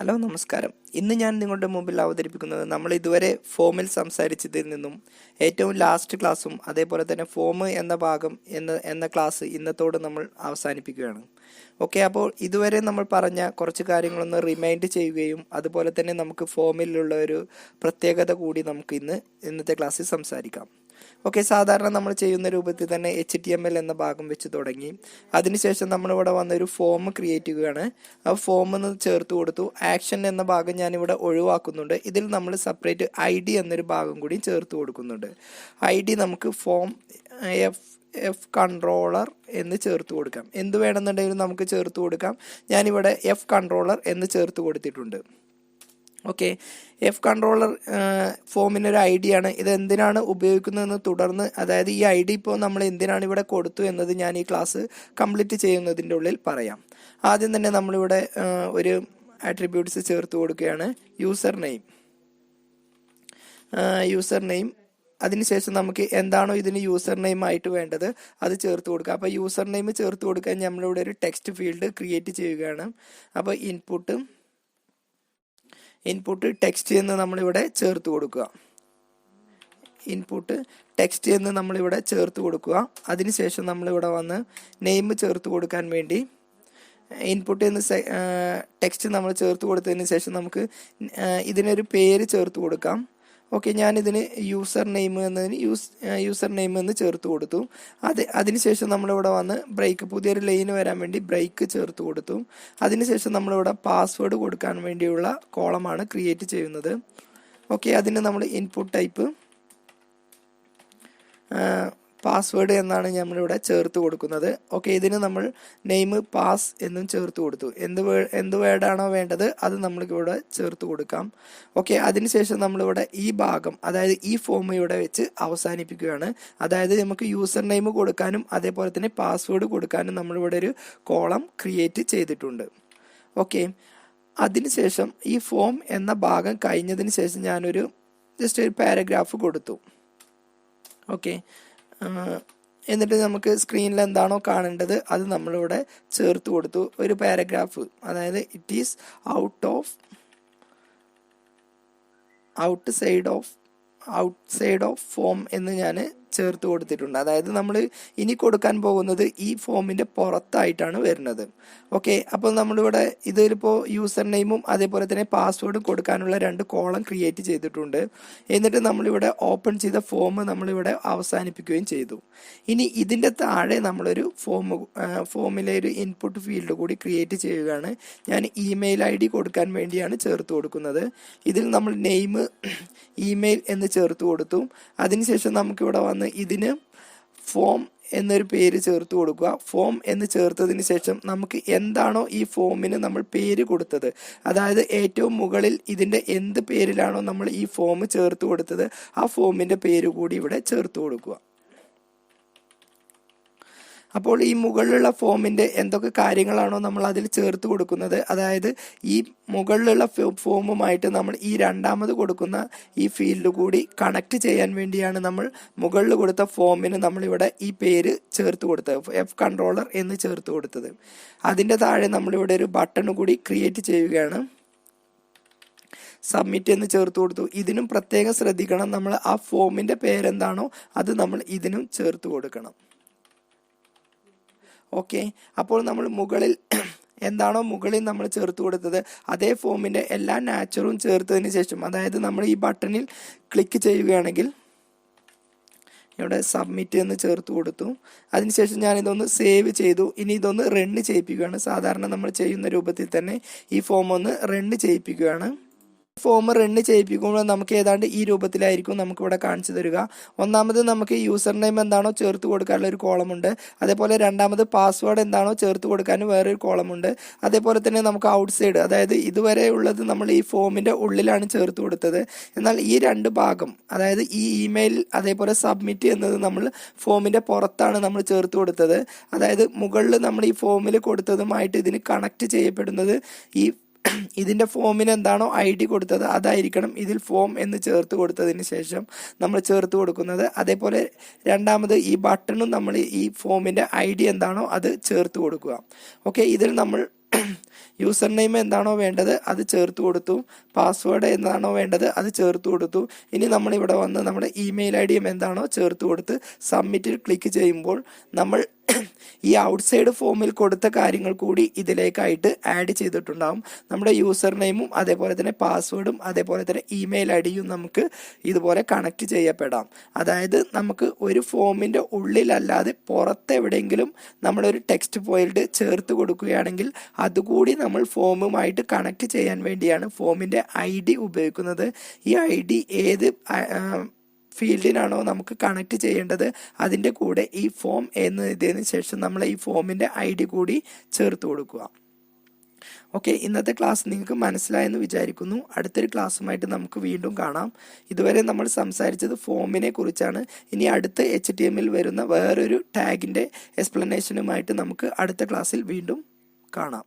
Hello നമസ്കാരം. ഇന്ന് ഞാൻ നിങ്ങളുടെ മുമ്പിൽ അവതരിപ്പിക്കുന്നത് നമ്മൾ ഇതുവരെ ഫോമിൽ സംസാരിച്ചതിൽ നിന്നും ഏറ്റവും ലാസ്റ്റ് ക്ലാസ്സും അതേപോലെ തന്നെ ഫോം എന്ന ഭാഗം എന്ന ക്ലാസ് ഇന്നത്തോട് നമ്മൾ അവസാനിപ്പിക്കുകയാണ്. ഓക്കെ, അപ്പോൾ ഇതുവരെ നമ്മൾ പറഞ്ഞ കുറച്ച് കാര്യങ്ങളൊന്ന് റിമൈൻഡ് ചെയ്യുകയും അതുപോലെ തന്നെ നമുക്ക് ഫോമിലുള്ള ഒരു പ്രത്യേകത കൂടി നമുക്ക് ഇന്നത്തെ ക്ലാസ്സിൽ സംസാരിക്കാം. ഓക്കെ, സാധാരണ നമ്മൾ ചെയ്യുന്ന രൂപത്തിൽ തന്നെ HTML എന്ന ഭാഗം വെച്ച് തുടങ്ങി. അതിനുശേഷം നമ്മളിവിടെ വന്നൊരു ഫോം ക്രിയേറ്റ് ചെയ്യുകയാണ്. ആ ഫോം ഒന്ന് ചേർത്ത് കൊടുത്തു. ആക്ഷൻ എന്ന ഭാഗം ഞാനിവിടെ ഒഴിവാക്കുന്നുണ്ട്. ഇതിൽ നമ്മൾ സെപ്പറേറ്റ് ID എന്നൊരു ഭാഗം കൂടി ചേർത്ത് കൊടുക്കുന്നുണ്ട്. ID നമുക്ക് ഫോം എഫ് കൺട്രോളർ എന്ന് ചേർത്ത് കൊടുക്കാം. എന്ത് വേണമെന്നുണ്ടെങ്കിലും നമുക്ക് ചേർത്ത് കൊടുക്കാം. ഞാനിവിടെ എഫ് കൺട്രോളർ എന്ന് ചേർത്ത് കൊടുത്തിട്ടുണ്ട്. ഓക്കെ, എഫ് കൺട്രോളർ ഫോമിനൊരു ID ആണ്. ഇത് എന്തിനാണ് ഉപയോഗിക്കുന്നതെന്ന് തുടർന്ന്, അതായത് ഈ ID ഇപ്പോൾ നമ്മൾ എന്തിനാണ് ഇവിടെ കൊടുത്തു എന്നത് ഞാൻ ഈ ക്ലാസ് കംപ്ലീറ്റ് ചെയ്യുന്നതിൻ്റെ ഉള്ളിൽ പറയാം. ആദ്യം തന്നെ നമ്മളിവിടെ ഒരു ആട്രിബ്യൂട്ട്സ് ചേർത്ത് കൊടുക്കുകയാണ്. യൂസർ നെയിം അതിനുശേഷം നമുക്ക് എന്താണോ ഇതിന് യൂസർ നെയിം ആയിട്ട് വേണ്ടത് അത് ചേർത്ത് കൊടുക്കുക. അപ്പോൾ യൂസർ നെയിം ചേർത്ത് കൊടുക്കാൻ നമ്മളിവിടെ ഒരു ടെക്സ്റ്റ് ഫീൽഡ് ക്രിയേറ്റ് ചെയ്യുകയാണ്. അപ്പോൾ ഇൻപുട്ട് ടെക്സ്റ്റ് എന്ന് നമ്മളിവിടെ ചേർത്ത് കൊടുക്കുക. അതിനുശേഷം നമ്മളിവിടെ വന്ന് നെയിം ചേർത്ത് കൊടുക്കാൻ വേണ്ടി ഇൻപുട്ട് എന്ന് ടെക്സ്റ്റ് നമ്മൾ ചേർത്ത് കൊടുത്തതിന് ശേഷം നമുക്ക് ഇതിനൊരു പേര് ചേർത്ത് കൊടുക്കാം. ഓക്കെ, ഞാനിതിന് യൂസർ നെയിം എന്ന് ചേർത്ത് കൊടുത്തു. അതിനുശേഷം നമ്മളിവിടെ വന്ന് പുതിയൊരു ലൈൻ വരാൻ വേണ്ടി ബ്രേക്ക് ചേർത്ത് കൊടുത്തു. അതിനുശേഷം നമ്മളിവിടെ പാസ്വേഡ് കൊടുക്കാൻ വേണ്ടിയുള്ള കോളമാണ് ക്രിയേറ്റ് ചെയ്യുന്നത്. ഓക്കെ, അതിന് നമ്മൾ ഇൻപുട്ട് ടൈപ്പ് പാസ്വേഡ് എന്നാണ് നമ്മളിവിടെ ചേർത്ത് കൊടുക്കുന്നത്. ഓക്കെ, ഇതിന് നമ്മൾ നെയിം പാസ് എന്നും ചേർത്ത് കൊടുത്തു. എന്ത് വേർഡാണോ വേണ്ടത് അത് നമ്മൾക്കിവിടെ ചേർത്ത് കൊടുക്കാം. ഓക്കെ, അതിനുശേഷം നമ്മളിവിടെ ഈ ഭാഗം, അതായത് ഈ ഫോം ഇവിടെ വെച്ച് അവസാനിപ്പിക്കുകയാണ്. അതായത് നമുക്ക് യൂസർ നെയിം കൊടുക്കാനും അതേപോലെ തന്നെ പാസ്വേഡ് കൊടുക്കാനും നമ്മളിവിടെ ഒരു കോളം ക്രിയേറ്റ് ചെയ്തിട്ടുണ്ട്. ഓക്കെ, അതിനുശേഷം ഈ ഫോം എന്ന ഭാഗം കഴിഞ്ഞതിന് ശേഷം ഞാനൊരു ജസ്റ്റ് ഒരു പാരഗ്രാഫ് കൊടുത്തു. ഓക്കെ, എന്നിട്ട് നമുക്ക് സ്ക്രീനിൽ എന്താണോ കാണേണ്ടത് അത് നമ്മളിവിടെ ചേർത്ത് കൊടുത്തു. ഒരു പാരഗ്രാഫ്, അതായത് it is outside of form എന്ന് ഞാൻ ചേർത്ത് കൊടുത്തിട്ടുണ്ട്. അതായത് നമ്മൾ ഇനി കൊടുക്കാൻ പോകുന്നത് ഈ ഫോമിൻ്റെ പുറത്തായിട്ടാണ് വരുന്നത്. ഓക്കെ, അപ്പോൾ നമ്മളിവിടെ ഇതിലിപ്പോൾ യൂസർ നെയിമും അതേപോലെ തന്നെ പാസ്വേഡും കൊടുക്കാനുള്ള 2 കോളം ക്രിയേറ്റ് ചെയ്തിട്ടുണ്ട്. എന്നിട്ട് നമ്മളിവിടെ ഓപ്പൺ ചെയ്ത ഫോം നമ്മളിവിടെ അവസാനിപ്പിക്കുകയും ചെയ്തു. ഇനി ഇതിൻ്റെ താഴെ നമ്മളൊരു ഫോമിലെ ഒരു ഇൻപുട്ട് ഫീൽഡ് കൂടി ക്രിയേറ്റ് ചെയ്യുകയാണ്. ഞാൻ ഇമെയിൽ ID കൊടുക്കാൻ വേണ്ടിയാണ് ചേർത്ത് കൊടുക്കുന്നത്. ഇതിൽ നമ്മൾ നെയിം ഇമെയിൽ എന്ന് ചേർത്ത് കൊടുത്തു. അതിനുശേഷം നമുക്കിവിടെ വന്ന് ഇതിന് ഫോം എന്നൊരു പേര് ചേർത്ത് കൊടുക്കുക. ഫോം എന്ന് ചേർത്തതിന് ശേഷം നമുക്ക് എന്താണോ ഈ ഫോമിന് നമ്മൾ പേര് കൊടുത്തത്, അതായത് ഏറ്റവും മുകളിൽ ഇതിൻ്റെ എന്ത് പേരിലാണോ നമ്മൾ ഈ ഫോം ചേർത്ത് കൊടുത്തത് ആ ഫോമിൻ്റെ പേര് കൂടി ഇവിടെ ചേർത്ത് കൊടുക്കുക. അപ്പോൾ ഈ മുകളിലുള്ള ഫോമിൻ്റെ എന്തൊക്കെ കാര്യങ്ങളാണോ നമ്മൾ അതിൽ ചേർത്ത് കൊടുക്കുന്നത്, അതായത് ഈ മുകളിലുള്ള ഫോമുമായിട്ട് നമ്മൾ ഈ രണ്ടാമത് കൊടുക്കുന്ന ഈ ഫീൽഡ് കൂടി കണക്ട് ചെയ്യാൻ വേണ്ടിയാണ് നമ്മൾ മുകളിൽ കൊടുത്ത ഫോമിന് നമ്മളിവിടെ ഈ പേര് ചേർത്ത് കൊടുത്തത്, എഫ് കൺട്രോളർ എന്ന് ചേർത്ത് കൊടുത്തത്. അതിൻ്റെ താഴെ നമ്മളിവിടെ ഒരു ബട്ടൺ കൂടി ക്രിയേറ്റ് ചെയ്യുകയാണ്. സബ്മിറ്റ് എന്ന് ചേർത്ത് കൊടുത്തു. ഇതിനും പ്രത്യേകം ശ്രദ്ധിക്കണം, നമ്മൾ ആ ഫോമിൻ്റെ പേരെന്താണോ അത് നമ്മൾ ഇതിനും ചേർത്ത് കൊടുക്കണം. ഓക്കെ, അപ്പോൾ നമ്മൾ എന്താണോ മുകളിൽ നമ്മൾ ചേർത്ത് കൊടുത്തത് അതേ ഫോമിൻ്റെ എല്ലാ നാച്ചറും ചേർത്തതിന് ശേഷം, അതായത് നമ്മൾ ഈ ബട്ടണിൽ ക്ലിക്ക് ചെയ്യുകയാണെങ്കിൽ ഇവിടെ സബ്മിറ്റ് എന്ന് ചേർത്ത് കൊടുത്തു. അതിനുശേഷം ഞാനിതൊന്ന് സേവ് ചെയ്തു. ഇനി ഇതൊന്ന് റൺ ചെയ്യിപ്പിക്കുകയാണ്. സാധാരണ നമ്മൾ ചെയ്യുന്ന രൂപത്തിൽ തന്നെ ഈ ഫോം ഒന്ന് റൺ ചെയ്യിപ്പിക്കുകയാണ്. ഫോം റൺ ചെയ്യിപ്പിക്കുമ്പോൾ നമുക്ക് ഏതാണ്ട് ഈ രൂപത്തിലായിരിക്കും നമുക്കിവിടെ കാണിച്ചു തരിക. ഒന്നാമത് നമുക്ക് യൂസർ നെയിം എന്താണോ ചേർത്ത് കൊടുക്കാനുള്ള ഒരു കോളമുണ്ട്. അതേപോലെ രണ്ടാമത് പാസ്വേഡ് എന്താണോ ചേർത്ത് കൊടുക്കാനും വേറൊരു കോളമുണ്ട്. അതേപോലെ തന്നെ നമുക്ക് ഔട്ട്സൈഡ്, അതായത് ഇതുവരെ ഉള്ളത് നമ്മൾ ഈ ഫോമിൻ്റെ ഉള്ളിലാണ് ചേർത്ത് കൊടുത്തത്. എന്നാൽ ഈ 2 ഭാഗം, അതായത് ഈ ഇമെയിൽ അതേപോലെ സബ്മിറ്റ് എന്നത് നമ്മൾ ഫോമിൻ്റെ പുറത്താണ് നമ്മൾ ചേർത്ത് കൊടുത്തത്. അതായത് മുകളിൽ നമ്മൾ ഈ ഫോമിൽ കൊടുത്തതുമായിട്ട് ഇതിന് കണക്ട് ചെയ്യപ്പെടുന്നത് ഇതിൻ്റെ ഫോമിന് എന്താണോ ID കൊടുത്തത് അതായിരിക്കണം ഇതിൽ ഫോം എന്ന് ചേർത്ത് കൊടുത്തതിന് ശേഷം നമ്മൾ ചേർത്ത് കൊടുക്കുന്നത്. അതേപോലെ രണ്ടാമത് ഈ ബട്ടണും നമ്മൾ ഈ ഫോമിൻ്റെ ID എന്താണോ അത് ചേർത്ത് കൊടുക്കുക. ഓക്കെ, ഇതിൽ നമ്മൾ യൂസർ നെയിം എന്താണോ വേണ്ടത് അത് ചേർത്ത് കൊടുത്തു, പാസ്വേഡ് എന്താണോ വേണ്ടത് അത് ചേർത്ത് കൊടുത്തു. ഇനി നമ്മൾ ഇവിടെ വന്ന് നമ്മുടെ ഇമെയിൽ ഐ ഡിയും എന്താണോ ചേർത്ത് കൊടുത്ത് സബ്മിറ്റിൽ ക്ലിക്ക് ചെയ്യുമ്പോൾ നമ്മൾ ഈ ഔട്ട്സൈഡ് ഫോമിൽ കൊടുത്ത കാര്യങ്ങൾ കൂടി ഇതിലേക്കായിട്ട് ആഡ് ചെയ്തിട്ടുണ്ടാവും. നമ്മുടെ യൂസർ നെയിമും അതേപോലെ തന്നെ പാസ്വേഡും അതേപോലെ തന്നെ ഇമെയിൽ ഐ ഡിയും നമുക്ക് ഇതുപോലെ കണക്ട് ചെയ്യപ്പെടാം. അതായത് നമുക്ക് ഒരു ഫോമിൻ്റെ ഉള്ളിലല്ലാതെ പുറത്തെവിടെയെങ്കിലും നമ്മളൊരു ടെക്സ്റ്റ് ഫീൽഡ് ചേർത്ത് കൊടുക്കുകയാണെങ്കിൽ അതുകൂടി നമ്മൾ ഫോമുമായിട്ട് കണക്ട് ചെയ്യാൻ വേണ്ടിയാണ് ഫോമിൻ്റെ ഐ ഡി ഉപയോഗിക്കുന്നത്. ഈ ഐ ഡി ഏത് ഫീൽഡിനാണോ നമുക്ക് കണക്ട് ചെയ്യേണ്ടത് അതിൻ്റെ കൂടെ ഈ ഫോം എന്നതിന് ശേഷം നമ്മൾ ഈ ഫോമിൻ്റെ ഐ ഡി കൂടി ചേർത്ത് കൊടുക്കുക. ഓക്കെ, ഇന്നത്തെ ക്ലാസ് നിങ്ങൾക്ക് മനസ്സിലായെന്ന് വിചാരിക്കുന്നു. അടുത്തൊരു ക്ലാസ്സുമായിട്ട് നമുക്ക് വീണ്ടും കാണാം. ഇതുവരെ നമ്മൾ സംസാരിച്ചത് ഫോമിനെ കുറിച്ചാണ്. ഇനി അടുത്ത HTML വരുന്ന വേറൊരു ടാഗിൻ്റെ എക്സ്പ്ലനേഷനുമായിട്ട് നമുക്ക് അടുത്ത ക്ലാസ്സിൽ വീണ്ടും കാണാം.